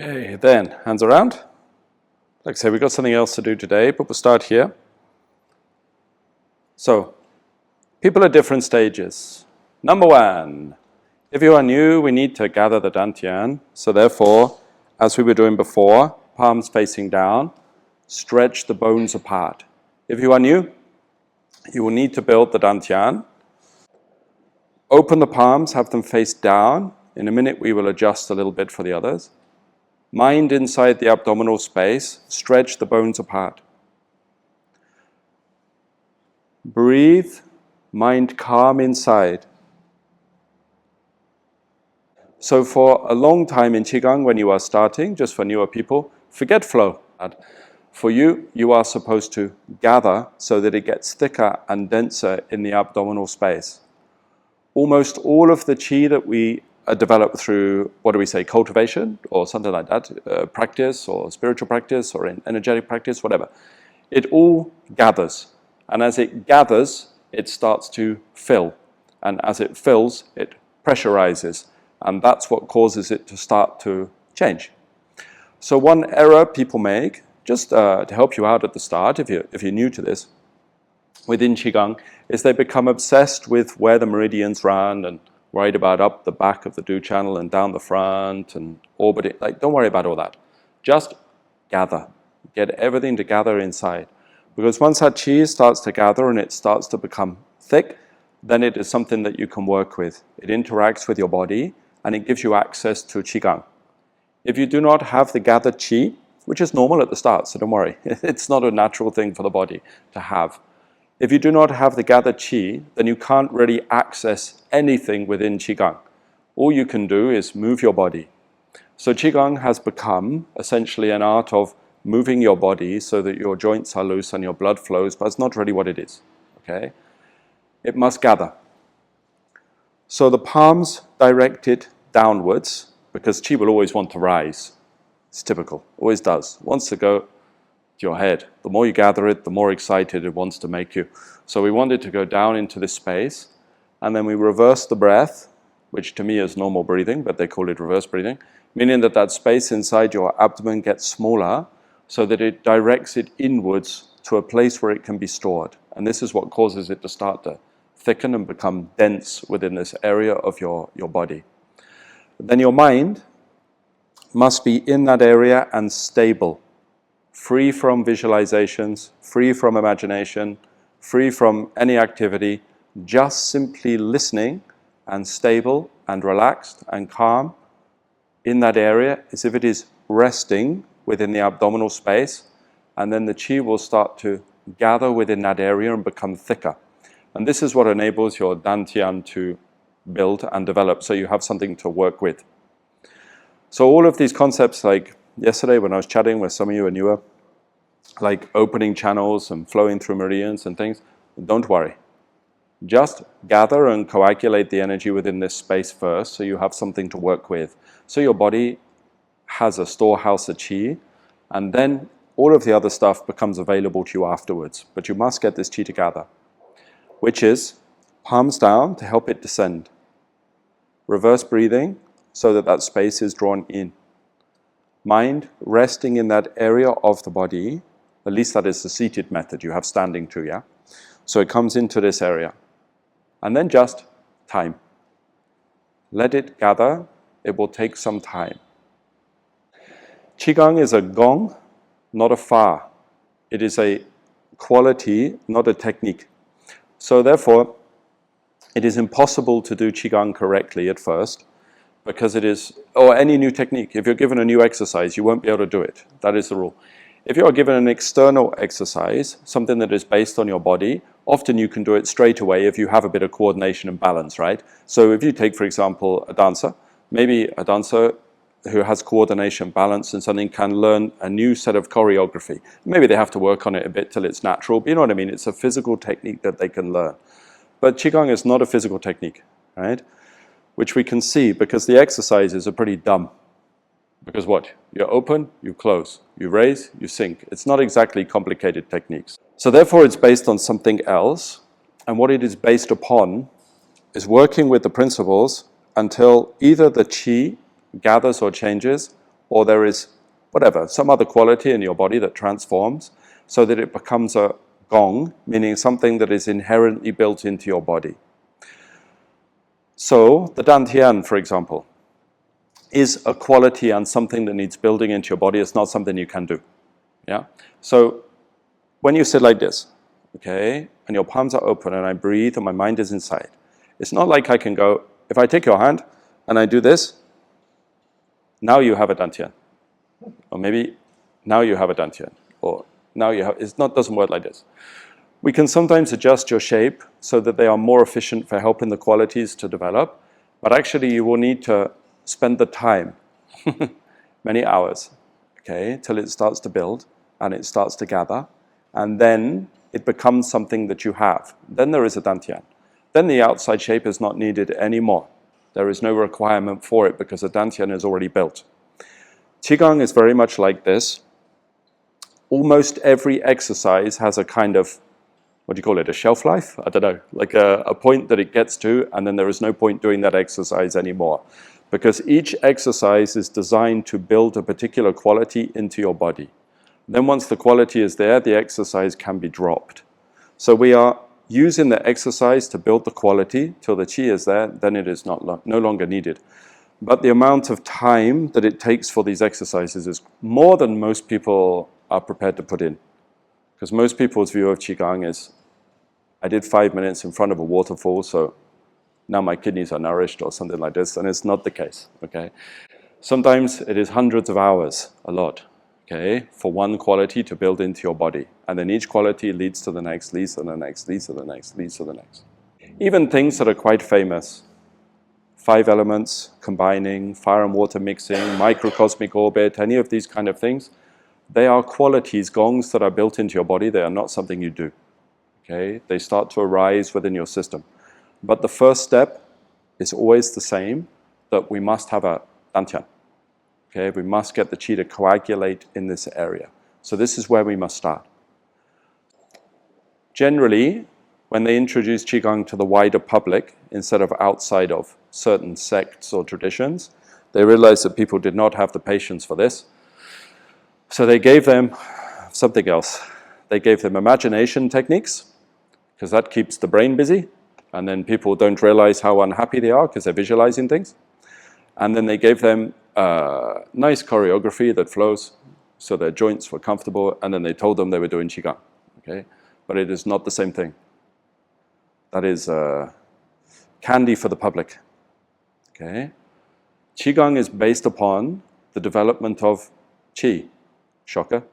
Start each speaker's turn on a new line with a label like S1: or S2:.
S1: Okay, then, hands around. Like I say, we've got something else to do today, but we'll start here. So, people at different stages. Number one, if you are new, we need to gather the Dan Tian. So therefore, as we were doing before, palms facing down, stretch the bones apart. If you are new, you will need to build the Dan Tian. Open the palms, have them face down. In a minute, we will adjust a little bit for the others. Mind inside the abdominal space, stretch the bones apart. Breathe, mind calm inside. So for a long time in Qigong, when you are starting, just for newer people, forget flow. For you, you are supposed to gather so that it gets thicker and denser in the abdominal space. Almost all of the qi that we develop through, what do we say, cultivation or something like that, practice or spiritual practice or energetic practice, whatever. It all gathers. And as it gathers, it starts to fill. And as it fills, it pressurizes. And that's what causes it to start to change. So one error people make, just to help you out at the start, if you're new to this, within Qigong, is they become obsessed with where the meridians run and worried about up the back of the Du channel and down the front and orbiting. Like, don't worry about all that. Just gather. Get everything to gather inside. Because once that qi starts to gather and it starts to become thick, then it is something that you can work with. It interacts with your body and it gives you access to Qigong. If you do not have the gathered qi, which is normal at the start, so don't worry. It's not a natural thing for the body to have. If you do not have the gathered qi, then you can't really access anything within Qigong. All you can do is move your body. So Qigong has become essentially an art of moving your body so that your joints are loose and your blood flows, but it's not really what it is. Okay? It must gather. So the palms directed downwards, because qi will always want to rise. It's typical, always does. Wants to go to your head. The more you gather it, the more excited it wants to make you. So we want it to go down into this space, and then we reverse the breath, which to me is normal breathing, but they call it reverse breathing, meaning that that space inside your abdomen gets smaller so that it directs it inwards to a place where it can be stored. And this is what causes it to start to thicken and become dense within this area of your body. Then your mind must be in that area and stable, free from visualizations, free from imagination, free from any activity, just simply listening and stable and relaxed and calm in that area as if it is resting within the abdominal space, and then the qi will start to gather within that area and become thicker. And this is what enables your Dan Tian to build and develop, so you have something to work with. So all of these concepts, like yesterday when I was chatting with some of you are newer, like opening channels and flowing through meridians and things, don't worry. Just gather and coagulate the energy within this space first so you have something to work with. So your body has a storehouse of qi, and then all of the other stuff becomes available to you afterwards. But you must get this qi to gather, which is palms down to help it descend. Reverse breathing so that that space is drawn in. Mind resting in that area of the body, at least that is the seated method, you have standing too, yeah? So it comes into this area. And then just time. Let it gather, it will take some time. Qigong is a gong, not a fa. It is a quality, not a technique. So therefore, it is impossible to do Qigong correctly at first, because it is, or any new technique. If you're given a new exercise, you won't be able to do it. That is the rule. If you are given an external exercise, something that is based on your body, often you can do it straight away if you have a bit of coordination and balance, right? So if you take, for example, a dancer, maybe a dancer who has coordination, balance, and something can learn a new set of choreography. Maybe they have to work on it a bit till it's natural, but you know what I mean? It's a physical technique that they can learn. But Qigong is not a physical technique, right? Which we can see because the exercises are pretty dumb. Because what? You open, you close. You raise, you sink. It's not exactly complicated techniques. So therefore it's based on something else. And what it is based upon is working with the principles until either the qi gathers or changes, or there is whatever, some other quality in your body that transforms so that it becomes a Gong, meaning something that is inherently built into your body. So the Dan Tian, for example, is a quality and something that needs building into your body. It's not something you can do. Yeah. So when you sit like this, okay, and your palms are open and I breathe and my mind is inside, it's not like I can go, if I take your hand and I do this, now you have a Dan Tian. Or maybe now you have a Dan Tian. Or now you have, doesn't work like this. We can sometimes adjust your shape so that they are more efficient for helping the qualities to develop, but actually you will need to spend the time, many hours, okay, till it starts to build and it starts to gather, and then it becomes something that you have. Then there is a Dan Tian. Then the outside shape is not needed anymore. There is no requirement for it because the Dan Tian is already built. Qigong is very much like this. Almost every exercise has a kind of, what do you call it, a shelf life? I don't know, like a point that it gets to, and then there is no point doing that exercise anymore. Because each exercise is designed to build a particular quality into your body. Then once the quality is there, the exercise can be dropped. So we are using the exercise to build the quality till the qi is there, then it is no longer needed. But the amount of time that it takes for these exercises is more than most people are prepared to put in. Because most people's view of Qigong is, I did 5 minutes in front of a waterfall, so now my kidneys are nourished or something like this, and it's not the case, okay? Sometimes it is hundreds of hours, a lot, okay, for one quality to build into your body. And then each quality leads to the next, leads to the next, leads to the next, leads to the next. Even things that are quite famous, 5 elements combining, fire and water mixing, microcosmic orbit, any of these kind of things, they are qualities, gongs that are built into your body. They are not something you do, okay? They start to arise within your system. But the first step is always the same, that we must have a Dan Tian. Okay, we must get the qi to coagulate in this area. So this is where we must start. Generally, when they introduce Qigong to the wider public, instead of outside of certain sects or traditions, they realized that people did not have the patience for this. So they gave them something else. They gave them imagination techniques, because that keeps the brain busy. And then people don't realize how unhappy they are because they're visualizing things. And then they gave them nice choreography that flows so their joints were comfortable, and then they told them they were doing Qigong. Okay? But it is not the same thing. That is candy for the public. Okay? Qigong is based upon the development of qi, shocker,